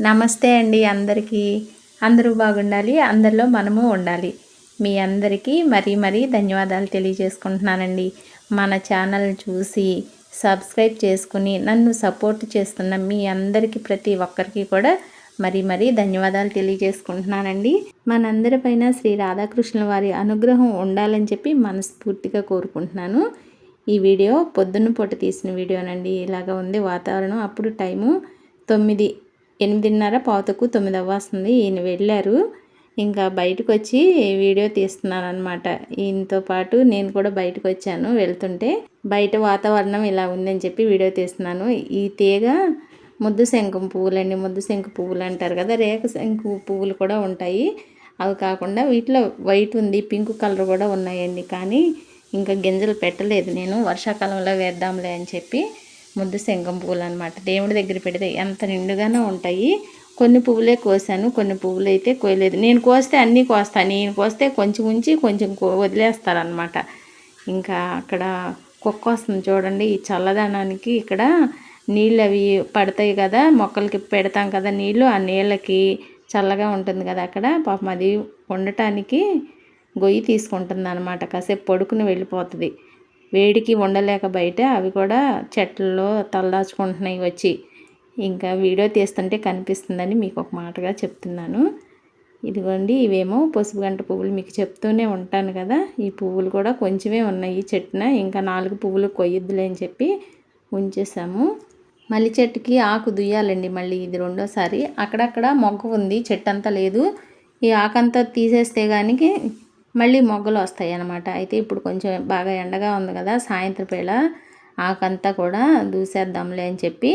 నమస్తే అండి అందరికీ. అందరూ బాగుండాలి, అందరిలో మనము ఉండాలి. మీ అందరికీ మరీ ధన్యవాదాలు తెలియజేసుకుంటున్నానండి. మన ఛానల్ చూసి సబ్స్క్రైబ్ చేసుకుని నన్ను సపోర్ట్ చేస్తున్న మీ అందరికీ ప్రతి ఒక్కరికి కూడా మరీ ధన్యవాదాలు తెలియజేసుకుంటున్నానండి. మనందరిపైన శ్రీ రాధాకృష్ణుల వారి అనుగ్రహం ఉండాలని చెప్పి మనస్ఫూర్తిగా కోరుకుంటున్నాను. ఈ వీడియో పొద్దున్న పూట తీసిన వీడియోనండి. ఇలాగ ఉంది వాతావరణం. అప్పుడు టైము 8:30 పావుతకు 9 అవ్వాల్సింది. ఈయన వెళ్ళారు. ఇంకా బయటకు వచ్చి వీడియో తీస్తున్నాను అనమాట. ఈయనతో పాటు నేను కూడా బయటకు వచ్చాను. వెళ్తుంటే బయట వాతావరణం ఇలా ఉందని చెప్పి వీడియో తీస్తున్నాను. ఈ తీగ ముద్దు శంఖం పువ్వులండి. ముద్దు శంఖు పువ్వులు అంటారు కదా, రేఖ శంఖు పువ్వులు కూడా ఉంటాయి. అవి కాకుండా వీటిలో వైట్ ఉంది, పింక్ కలర్ కూడా ఉన్నాయండి. కానీ ఇంకా గింజలు పెట్టలేదు నేను, వర్షాకాలంలో వేద్దాంలే అని చెప్పి. ముద్దు శంఖం పువ్వులు అనమాట. దేవుడి దగ్గర పెడితే ఎంత నిండుగానే ఉంటాయి. కొన్ని పువ్వులే కోసాను, కొన్ని పువ్వులు అయితే కోయలేదు. నేను కోస్తే అన్నీ కోస్తాను, నేను కోస్తే కొంచెం ఉంచి కొంచెం వదిలేస్తారనమాట. ఇంకా అక్కడ కుక్క వస్తుంది చూడండి. ఈ చల్లదనానికి ఇక్కడ నీళ్ళు అవి పడతాయి కదా, మొక్కలకి పెడతాం కదా నీళ్ళు, ఆ నీళ్ళకి చల్లగా ఉంటుంది కదా అక్కడ. పాపం అది ఉండటానికి గొయ్యి తీసుకుంటుంది అనమాట. కాసేపు పడుకుని వెళ్ళిపోతుంది. వేడికి ఉండలేక బయట అవి కూడా చెట్లలో తలదాచుకుంటున్నాయి వచ్చి. ఇంకా వీడియో తీస్తుంటే కనిపిస్తుందని మీకు ఒక మాటగా చెప్తున్నాను. ఇదిగోండి, ఇవేమో పసుపు గంట పువ్వులు. మీకు చెప్తూనే ఉంటాను కదా. ఈ పువ్వులు కూడా కొంచెమే ఉన్నాయి చెట్టున. ఇంకా 4 పువ్వులు కొయ్యొద్దులే అని చెప్పి ఉంచేసాము. మల్లి చెట్టుకి ఆకు దుయ్యాలండి మళ్ళీ. ఇది రెండోసారి. అక్కడక్కడ మొగ్గ ఉంది, చెట్టు అంతా లేదు. ఈ ఆకంతా తీసేస్తే కానీ మళ్ళీ మొగ్గలు వస్తాయి అన్నమాట. అయితే ఇప్పుడు కొంచెం బాగా ఎండగా ఉంది కదా, సాయంత్రం వేళ ఆకంతా కూడా దూసేద్దాంలే అని చెప్పి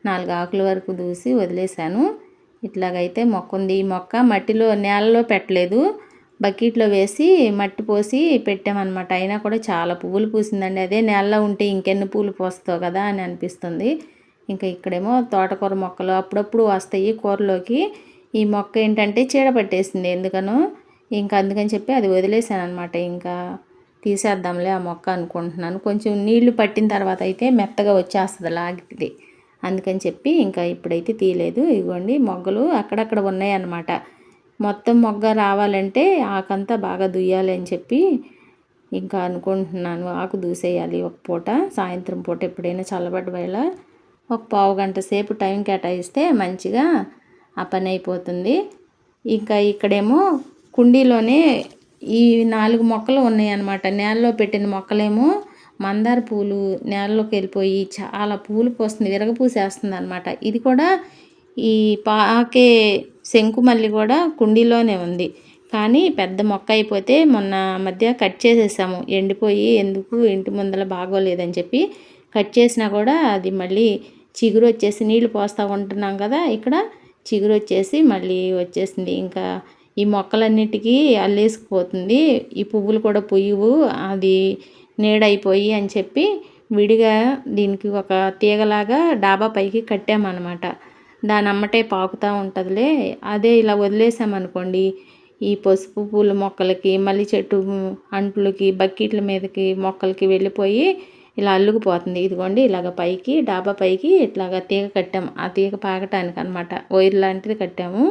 4 ఆకుల వరకు దూసి వదిలేశాను. ఇట్లాగైతే మొక్క ఉంది. ఈ మొక్క మట్టిలో నేలలో పెట్టలేదు, బకెట్లో వేసి మట్టి పోసి పెట్టామన్నమాట. అయినా కూడా చాలా పువ్వులు పూసిందండి. అదే నేలలో ఉంటే ఇంకెన్ని పూలు పూస్తావు కదా అని అనిపిస్తుంది. ఇంకా ఇక్కడేమో తోటకూర మొక్కలు అప్పుడప్పుడు వస్తాయి కూరలోకి. ఈ మొక్క ఏంటంటే చీడ పట్టేసింది ఎందుకనో. ఇంకా అందుకని చెప్పి అది వదిలేసాను అనమాట. ఇంకా తీసేద్దాంలే ఆ మొక్క అనుకుంటున్నాను. కొంచెం నీళ్లు పట్టిన తర్వాత అయితే మెత్తగా వచ్చేస్తుంది, లాగితే. అందుకని చెప్పి ఇంకా ఇప్పుడైతే తీయలేదు. ఇదిగోండి మొగ్గలు అక్కడక్కడ ఉన్నాయన్నమాట. మొత్తం మొగ్గ రావాలంటే ఆకంతా బాగా దుయ్యాలి అని చెప్పి ఇంకా అనుకుంటున్నాను. ఆకు దూసేయాలి ఒక పూట, సాయంత్రం పూట ఎప్పుడైనా చల్లబడ్డ వేళ ఒక పావు గంట సేపు టైం కేటాయిస్తే మంచిగా ఆ పని అయిపోతుంది. ఇంకా ఇక్కడేమో కుండీలోనే ఈ 4 మొక్కలు ఉన్నాయన్నమాట. నేలలో పెట్టిన మొక్కలేమో మందార పూలు నేలలోకి వెళ్ళిపోయి చాలా పూలు పోస్తుంది, విరగపూసేస్తుంది అనమాట. ఇది కూడా ఈ పాకే శంకుమల్లి కూడా కుండీలోనే ఉంది. కానీ పెద్ద మొక్క అయిపోతే మొన్న మధ్య కట్ చేసేసాము. ఎండిపోయి ఎందుకు ఇంటి ముందర బాగోలేదని చెప్పి కట్ చేసినా కూడా అది మళ్ళీ చిగురు వచ్చేసి, నీళ్ళు పోస్తూ ఉంటున్నాం కదా ఇక్కడ, చిగురు వచ్చేసి మళ్ళీ వచ్చేసింది. ఇంకా ఈ మొక్కలన్నిటికీ అల్లేసుకుపోతుంది. ఈ పువ్వులు కూడా పుయ్యవు, అది నీడైపోయి అని చెప్పి విడిగా దీనికి ఒక తీగలాగా డాబా పైకి కట్టామన్నమాట. దాని అమ్మటే పాకుతూ ఉంటుందిలే. అదే ఇలా వదిలేసామనుకోండి, ఈ పసుపు పూల మొక్కలకి, మల్లి చెట్టు అంట్లకి, బకెట్ల మీదకి మొక్కలకి వెళ్ళిపోయి ఇలా అల్లుకుపోతుంది. ఇదిగోండి ఇలాగ పైకి డాబా పైకి ఇట్లాగా తీగ కట్టాము. ఆ తీగ పాకటానికి అనమాట వైర్ లాంటిది కట్టాము.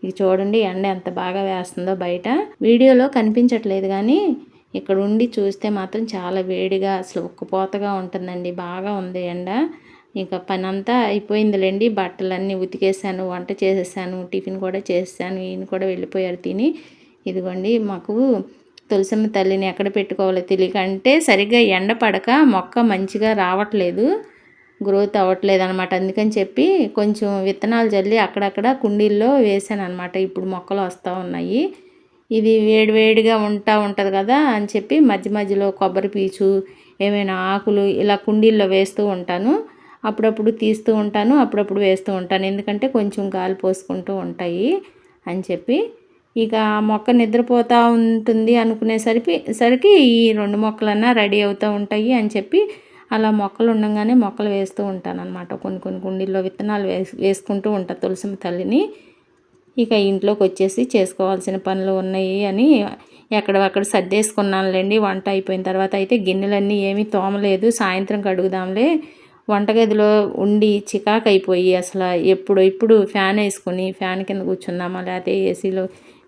ఇది చూడండి ఎండ ఎంత బాగా వేస్తుందో బయట. వీడియోలో కనిపించట్లేదు కానీ ఇక్కడ ఉండి చూస్తే మాత్రం చాలా వేడిగా, అసలు ఉక్కపోతగా ఉంటుందండి. బాగా ఉంది ఎండ. ఇంకా పని అంతా అయిపోయిందిలేండి. బట్టలన్నీ ఉతికేసాను, వంట చేసేసాను, టిఫిన్ కూడా చేసేసాను. ఈయన కూడా వెళ్ళిపోయారు తిని. ఇదిగోండి మాకు తులసమ్మ తల్లిని ఎక్కడ పెట్టుకోవాలో తెలియక, అంటే సరిగ్గా ఎండ పడక మొక్క మంచిగా రావట్లేదు, గ్రోత్ అవ్వట్లేదు అనమాట. అందుకని చెప్పి కొంచెం విత్తనాలు జల్లి అక్కడక్కడ కుండీల్లో వేసాను అనమాట. ఇప్పుడు మొక్కలు వస్తూ ఉన్నాయి. ఇది వేడివేడిగా ఉంటుంది కదా అని చెప్పి మధ్య మధ్యలో కొబ్బరి పీచు, ఏమైనా ఆకులు ఇలా కుండీల్లో వేస్తూ ఉంటాను. అప్పుడప్పుడు తీస్తూ ఉంటాను, అప్పుడప్పుడు వేస్తూ ఉంటాను. ఎందుకంటే కొంచెం గాలి పోసుకుంటూ ఉంటాయి అని చెప్పి. ఇక ఆ మొక్క నిద్రపోతూ ఉంటుంది అనుకునేసరికి ఈ 2 మొక్కలన్నా రెడీ అవుతూ ఉంటాయి అని చెప్పి అలా మొక్కలు ఉండగానే మొక్కలు వేస్తూ ఉంటాను అనమాట. కొన్ని కుండీల్లో విత్తనాలు వేసుకుంటూ ఉంటాను తులసమ్మ తల్లిని. ఇక ఇంట్లోకి వచ్చేసి చేసుకోవాల్సిన పనులు ఉన్నాయి అని ఎక్కడక్కడ సర్దేసుకున్నానులేండి. వంట అయిపోయిన తర్వాత అయితే గిన్నెలన్నీ ఏమీ తోమలేదు, సాయంత్రం కడుగుదాంలే వంటగదిలో ఉండి చికాకు అయిపోయి అసలు ఎప్పుడు ఫ్యాన్ వేసుకుని ఫ్యాన్ కింద కూర్చుందామా లేకపోతే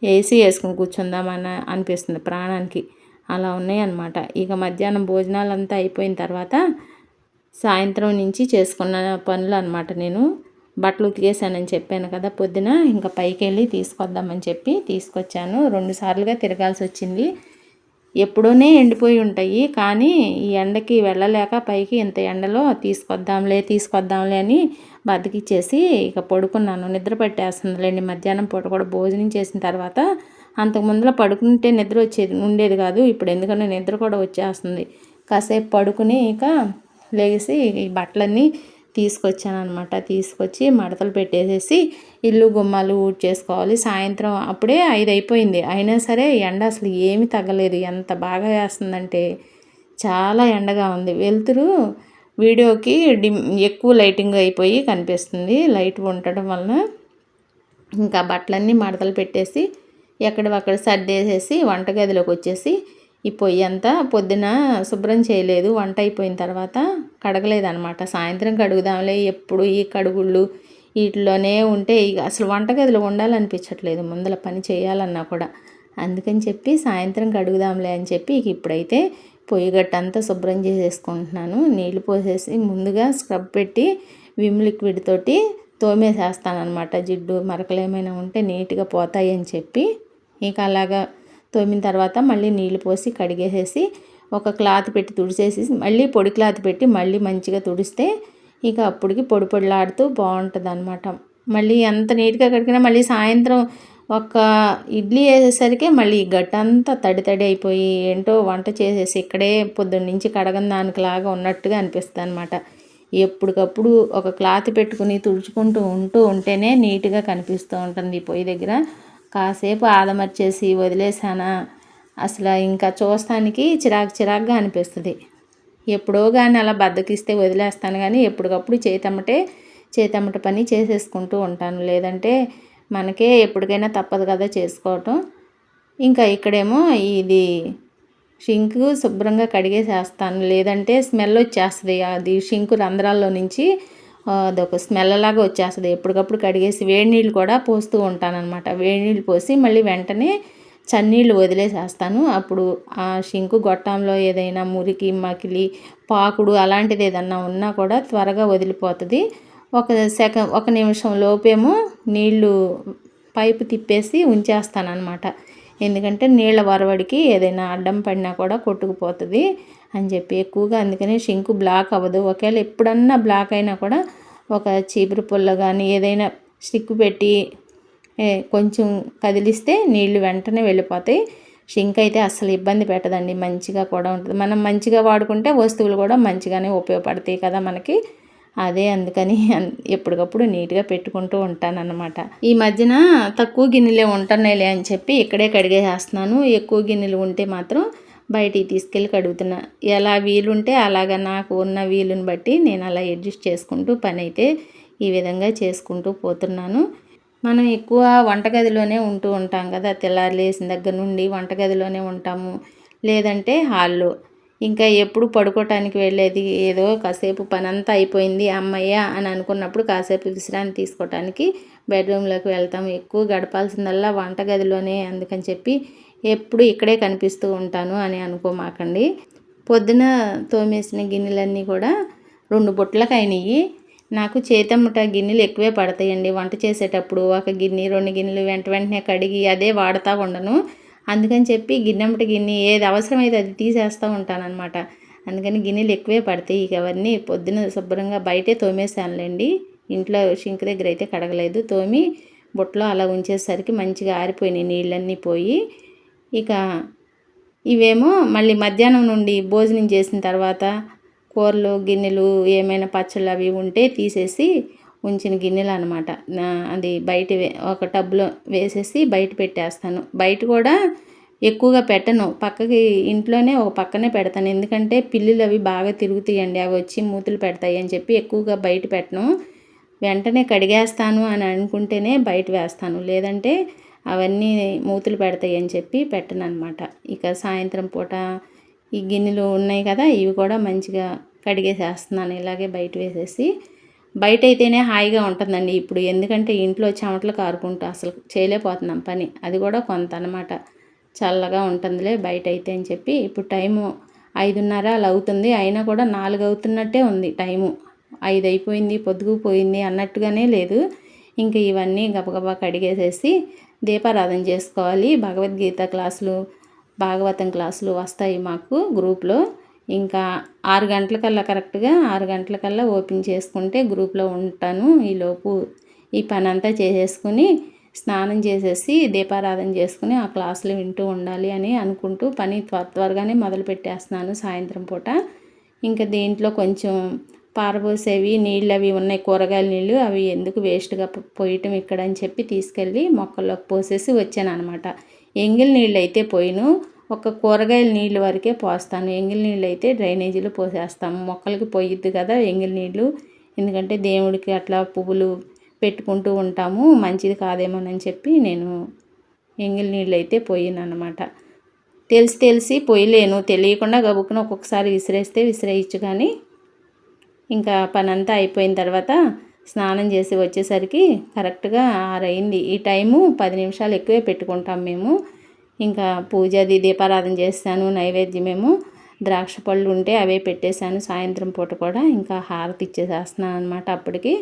ఏసీ వేసుకుని కూర్చుందామని అనిపిస్తుంది ప్రాణానికి. అలా ఉన్నాయన్నమాట. ఇక మధ్యాహ్నం భోజనాలంతా అయిపోయిన తర్వాత సాయంత్రం నుంచి చేసుకున్న పనులు అనమాట. నేను బట్టలు ఉతికేసానని చెప్పాను కదా పొద్దున, ఇంకా పైకి వెళ్ళి తీసుకొద్దామని చెప్పి తీసుకొచ్చాను. 2 సార్లుగా తిరగాల్సి వచ్చింది. ఎప్పుడోనే ఎండిపోయి ఉంటాయి, కానీ ఈ ఎండకి వెళ్ళలేక పైకి ఇంత ఎండలో తీసుకొద్దాంలే అని బద్దకిచ్చేసి ఇక పడుకున్నాను. నిద్ర పట్టేస్తుందిలేండి. మధ్యాహ్నం పూట కూడా భోజనం చేసిన తర్వాత అంతకు ముందులో పడుకుంటే నిద్ర ఉండేది కాదు. ఇప్పుడు ఎందుకంటే నిద్ర కూడా వచ్చేస్తుంది. కాసేపు పడుకుని ఇక లేచి ఈ బట్టలన్నీ తీసుకొచ్చానమాట. తీసుకొచ్చి మడతలు పెట్టేసేసి ఇల్లు గుమ్మాలు ఊడ్చేసుకోవాలి. సాయంత్రం అప్పుడే 5 అయిపోయింది. అయినా సరే ఎండ అసలు ఏమీ తగ్గలేదు. ఎంత బాగా వేస్తుందంటే చాలా ఎండగా ఉంది. వెలుతురు వీడియోకి ఎక్కువ లైటింగ్ అయిపోయి కనిపిస్తుంది. లైట్ ఉండటం వలన ఇంకా బట్టలన్నీ మడతలు పెట్టేసి ఎక్కడవక్కడ సర్దేసేసి వంటగదిలోకి వచ్చేసి ఈ పొయ్యి అంతా పొద్దున శుభ్రం చేయలేదు. వంట అయిపోయిన తర్వాత కడగలేదనమాట. సాయంత్రం కడుగుదాంలే, ఎప్పుడు ఈ కడుగుళ్ళు వీటిలోనే ఉంటే ఇక అసలు వంటగదిలో ఉండాలనిపించట్లేదు ముందల పని చేయాలన్నా కూడా. అందుకని చెప్పి సాయంత్రం కడుగుదాంలే అని చెప్పి ఇక ఇప్పుడైతే పొయ్యి గట్టంతా శుభ్రం చేసేసుకుంటున్నాను. నీళ్లు పోసేసి ముందుగా స్క్రబ్ పెట్టి విమ్ లిక్విడ్ తోటి తోమేసేస్తానమాట. జిడ్డు మరకలు ఏమైనా ఉంటే నీట్గా పోతాయి అని చెప్పి ఇక అలాగా తోమిన తర్వాత మళ్ళీ నీళ్లు పోసి కడిగేసేసి ఒక క్లాత్ పెట్టి తుడిసేసి మళ్ళీ పొడి క్లాత్ పెట్టి మళ్ళీ మంచిగా తుడిస్తే ఇక అప్పటికి పొడిలాడుతూ బాగుంటుంది అనమాట. మళ్ళీ ఎంత నీట్గా కడిగినా మళ్ళీ సాయంత్రం ఒక ఇడ్లీ వేసేసరికి మళ్ళీ గట్టంతా తడి అయిపోయి ఏంటో వంట చేసేసి ఇక్కడే పొద్దున్న నుంచి కడగని దానికిలాగా ఉన్నట్టుగా అనిపిస్తుంది అనమాట. ఎప్పటికప్పుడు ఒక క్లాత్ పెట్టుకుని తుడుచుకుంటూ ఉంటేనే నీట్గా కనిపిస్తూ ఉంటుంది. పొయ్యి దగ్గర కాసేపు ఆదమర్చేసి వదిలేసానా అసలు ఇంకా చూస్తానికి చిరాకుగా అనిపిస్తుంది. ఎప్పుడో కానీ అలా బద్దకిస్తే వదిలేస్తాను, కానీ ఎప్పటికప్పుడు చేతమ్మట పని చేసేసుకుంటూ ఉంటాను. లేదంటే మనకే ఎప్పటికైనా తప్పదు కదా చేసుకోవటం. ఇంకా ఇక్కడేమో ఇది షింకు శుభ్రంగా కడిగేసేస్తాను, లేదంటే స్మెల్ వచ్చేస్తుంది. అది షింకు రంధ్రాల్లో నుంచి అదొక స్మెల్ లాగా వచ్చేస్తుంది. ఎప్పటికప్పుడు కడిగేసి వేడి నీళ్ళు కూడా పోస్తూ ఉంటానన్నమాట. వేడి నీళ్ళు పోసి మళ్ళీ వెంటనే చన్నీళ్ళు వదిలేసేస్తాను. అప్పుడు ఆ షింకు గొట్టంలో ఏదైనా మురికి మకిలి పాకుడు అలాంటిది ఏదన్నా ఉన్నా కూడా త్వరగా వదిలిపోతుంది. ఒక నిమిషం లోపేమో నీళ్ళు పైపు తిప్పేసి ఉంచేస్తానన్నమాట. ఎందుకంటే నీళ్ళ వరవడికి ఏదైనా అడ్డం పడినా కూడా కొట్టుకుపోతుంది అని చెప్పి ఎక్కువగా. అందుకనే షింకు బ్లాక్ అవ్వదు. ఒకవేళ ఎప్పుడన్నా బ్లాక్ అయినా కూడా ఒక చీపురు పుల్ల కానీ ఏదైనా స్టిక్ పెట్టి కొంచెం కదిలిస్తే నీళ్లు వెంటనే వెళ్ళిపోతాయి. షింక్ అయితే అస్సలు ఇబ్బంది పెట్టదండి, మంచిగా కూడా ఉంటుంది. మనం మంచిగా వాడుకుంటే వస్తువులు కూడా మంచిగానే ఉపయోగపడతాయి కదా మనకి. అదే అందుకని ఎప్పటికప్పుడు నీట్గా పెట్టుకుంటూ ఉంటానన్నమాట. ఈ మధ్యన తక్కువ గిన్నెలే ఉంటున్నాయిలే అని చెప్పి ఇక్కడే కడిగేసేస్తున్నాను. ఎక్కువ గిన్నెలు ఉంటే మాత్రం బయటికి తీసుకెళ్ళి కడుగుతున్నా. ఎలా వీలుంటే అలాగా నాకు ఉన్న వీలుని బట్టి నేను అలా అడ్జస్ట్ చేసుకుంటూ పని అయితే ఈ విధంగా చేసుకుంటూ పోతున్నాను. మనం ఎక్కువ వంటగదిలోనే ఉంటూ ఉంటాం కదా, తెల్లారి లేచిన దగ్గర నుండి వంటగదిలోనే ఉంటాము, లేదంటే హాల్లో. ఇంకా ఎప్పుడు పడుకోవటానికి వెళ్ళేది ఏదో కాసేపు పని అంతా అయిపోయింది అమ్మయ్య అని అనుకున్నప్పుడు కాసేపు విశ్రాంతి తీసుకోవటానికి బెడ్రూమ్లోకి వెళ్తాము. ఎక్కువ గడపాల్సిందల్లా వంటగదిలోనే, అందుకని చెప్పి ఎప్పుడు ఇక్కడే కనిపిస్తూ ఉంటాను అని అనుకోమాకండి. పొద్దున తోమేసిన గిన్నెలన్నీ కూడా 2 బుట్టలకు అయినాయి. నాకు చేతమ్మట గిన్నెలు ఎక్కువే పడతాయండి. వంట చేసేటప్పుడు ఒక గిన్నె 2 గిన్నెలు వెంటనే కడిగి అదే వాడుతూ ఉండను. అందుకని చెప్పి గిన్నెమ్మట గిన్నె ఏది అవసరమైతే అది తీసేస్తూ ఉంటానన్నమాట. అందుకని గిన్నెలు ఎక్కువే పడతాయి. ఇక అవన్నీ పొద్దున శుభ్రంగా బయటే తోమేసానులేండి. ఇంట్లో షింక్ దగ్గర అయితే కడగలేదు. తోమి బుట్టలో అలా ఉంచేసరికి మంచిగా ఆరిపోయినాయి నీళ్ళన్నీ పోయి. ఇక ఇవేమో మళ్ళీ మధ్యాహ్నం నుండి భోజనం చేసిన తర్వాత కూరలు గిన్నెలు ఏమైనా పచ్చళ్ళు అవి ఉంటే తీసేసి ఉంచిన గిన్నెలు అనమాట. అది బయట ఒక టబ్లో వేసేసి బయట పెట్టేస్తాను. బయట కూడా ఎక్కువగా పెట్టను, పక్కకి ఇంట్లోనే ఒక పక్కనే పెడతాను. ఎందుకంటే పిల్లులు అవి బాగా తిరుగుతాయండి, అవి వచ్చి మూతులు పెడతాయి అని చెప్పి ఎక్కువగా బయట పెట్టను. వెంటనే కడిగేస్తాను అని అనుకుంటేనే బయట వేస్తాను, లేదంటే అవన్నీ మూతులు పెడతాయి అని చెప్పి పెట్టను అనమాట. ఇక సాయంత్రం పూట ఈ గిన్నెలు ఉన్నాయి కదా, ఇవి కూడా మంచిగా కడిగేసేస్తున్నాను ఇలాగే బయట వేసేసి. బయట అయితేనే హాయిగా ఉంటుందండి ఇప్పుడు, ఎందుకంటే ఇంట్లో చెమటలు కారుకుంటూ అసలు చేయలేకపోతున్నాం పని. అది కూడా కొంత అనమాట. చల్లగా ఉంటుందిలే బయట అయితే అని చెప్పి ఇప్పుడు టైము 5:30 అలా అవుతుంది. అయినా కూడా 4 అవుతున్నట్టే ఉంది టైము. 5 అయిపోయింది, పొద్దుగుపోయింది అన్నట్టుగానే లేదు. ఇంక ఇవన్నీ గబగబా కడిగేసేసి దీపారాధన చేసుకోవాలి. భగవద్గీత క్లాసులు, భాగవతం క్లాసులు వస్తాయి మాకు గ్రూప్లో. ఇంకా 6 గంటలకల్లా, కరెక్ట్గా 6 గంటలకల్లా ఓపెన్ చేసుకుంటే గ్రూప్లో ఉంటాను. ఈలోపు ఈ పని అంతా చేసేసుకుని స్నానం చేసేసి దీపారాధన చేసుకుని ఆ క్లాసులు వింటూ ఉండాలి అని అనుకుంటూ పని త్వరగానే మొదలు పెట్టేస్తున్నాను సాయంత్రం పూట. ఇంకా దీంట్లో కొంచెం పారబోసేవి నీళ్ళు అవి ఉన్నాయి, కూరగాయల నీళ్ళు, అవి ఎందుకు వేస్ట్గా పోయటం ఇక్కడ అని చెప్పి తీసుకెళ్ళి మొక్కల్లోకి పోసేసి వచ్చాను అనమాట. ఎంగిల్ నీళ్ళు అయితే పోయిను, ఒక కూరగాయల నీళ్ళు వరకే పోస్తాను. ఎంగిల్ నీళ్ళు అయితే డ్రైనేజీలో పోసేస్తాము. మొక్కలకి పోయిద్ది కదా ఎంగిల్ నీళ్ళు, ఎందుకంటే దేవుడికి అట్లా పువ్వులు పెట్టుకుంటూ ఉంటాము, మంచిది కాదేమోనని చెప్పి నేను ఎంగిల్ నీళ్ళు అయితే పోయిను అనమాట. తెలిసి పోయలేను, తెలియకుండా గబుక్కున ఒక్కొక్కసారి విసిరేస్తే విసిరేయచ్చు. కానీ ఇంకా పని అంతా అయిపోయిన తర్వాత స్నానం చేసి వచ్చేసరికి కరెక్ట్గా 6 అయింది. ఈ టైము 10 నిమిషాలు ఎక్కువే పెట్టుకుంటాం మేము. ఇంకా పూజది దీపారాధన చేస్తాను. నైవేద్యమేమో ద్రాక్ష పళ్ళు ఉంటే అవే పెట్టేశాను. సాయంత్రం పూట కూడా ఇంకా హారతి ఇచ్చేసేస్తున్నాను అనమాట. అప్పటికి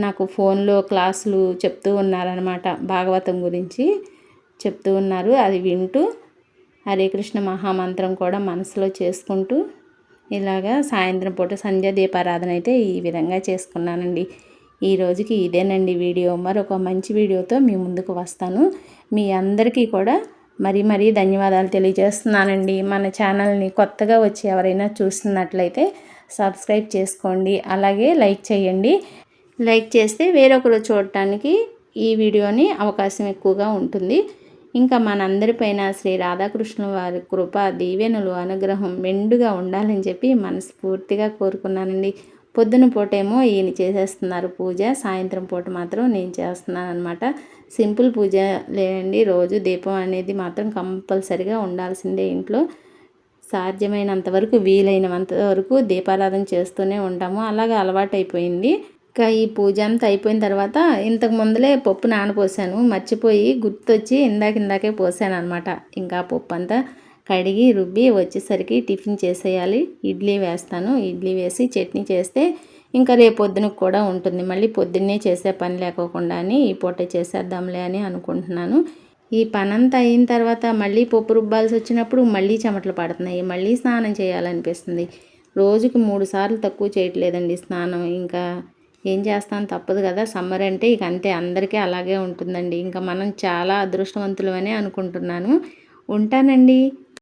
నాకు ఫోన్లో క్లాసులు చెప్తూ ఉన్నారనమాట, భాగవతం గురించి చెప్తూ ఉన్నారు. అది వింటూ హరే కృష్ణ మహామంత్రం కూడా మనసులో చేసుకుంటూ ఇలాగా సాయంత్రం పూట సంధ్య దీపారాధన అయితే ఈ విధంగా చేసుకున్నానండి. ఈ రోజుకి ఇదేనండి వీడియో. మరొక మంచి వీడియోతో మీ ముందుకు వస్తాను. మీ అందరికీ కూడా మరీ ధన్యవాదాలు తెలియజేస్తున్నానండి. మన ఛానల్ని కొత్తగా వచ్చి ఎవరైనా చూస్తున్నట్లయితే సబ్స్క్రైబ్ చేసుకోండి, అలాగే లైక్ చేయండి. లైక్ చేస్తే వేరొకరు చూడటానికి ఈ వీడియోని అవకాశం ఎక్కువగా ఉంటుంది. ఇంకా మనందరిపైన శ్రీ రాధాకృష్ణుల వారి కృప, దీవెనలు, అనుగ్రహం మెండుగా ఉండాలని చెప్పి మనస్ఫూర్తిగా కోరుకున్నానండి. పొద్దున పూటేమో ఈయన చేసేస్తున్నారు పూజ, సాయంత్రం పూట మాత్రం నేను చేస్తున్నాను అనమాట. సింపుల్ పూజ లేదండి, రోజు దీపం అనేది మాత్రం కంపల్సరిగా ఉండాల్సిందే ఇంట్లో. సాధ్యమైనంత వరకు, వీలైనంత వరకు దీపారాధన చేస్తూనే ఉంటాము. అలాగే అలవాటైపోయింది. ఇంకా ఈ పూజ అంతా అయిపోయిన తర్వాత ఇంతకు ముందులే పప్పు నానపోసాను, మర్చిపోయి గుర్తొచ్చి ఇందాకే పోసాను అనమాట. ఇంకా పప్పు అంతా కడిగి రుబ్బి వచ్చేసరికి టిఫిన్ చేసేయాలి. ఇడ్లీ వేస్తాను, ఇడ్లీ వేసి చట్నీ చేస్తే ఇంకా రేపు పొద్దునకు కూడా ఉంటుంది. మళ్ళీ పొద్దున్నే చేసే పని లేకోకుండా అని ఈ పూట చేసేద్దాంలే అని అనుకుంటున్నాను. ఈ పనంతా అయిన తర్వాత మళ్ళీ పప్పు రుబ్బాల్సి వచ్చినప్పుడు మళ్ళీ చెమటలు పడుతున్నాయి, మళ్ళీ స్నానం చేయాలనిపిస్తుంది. రోజుకి 3 సార్లు తక్కువ చేయట్లేదండి స్నానం. ఇంకా ఏం చేస్తాను, తప్పదు కదా. సమ్మర్ అంటే ఇక అంతే, అందరికీ అలాగే ఉంటుందండి. ఇంకా మనం చాలా అదృష్టవంతులమనే అనుకుంటున్నాను. ఉంటానండి.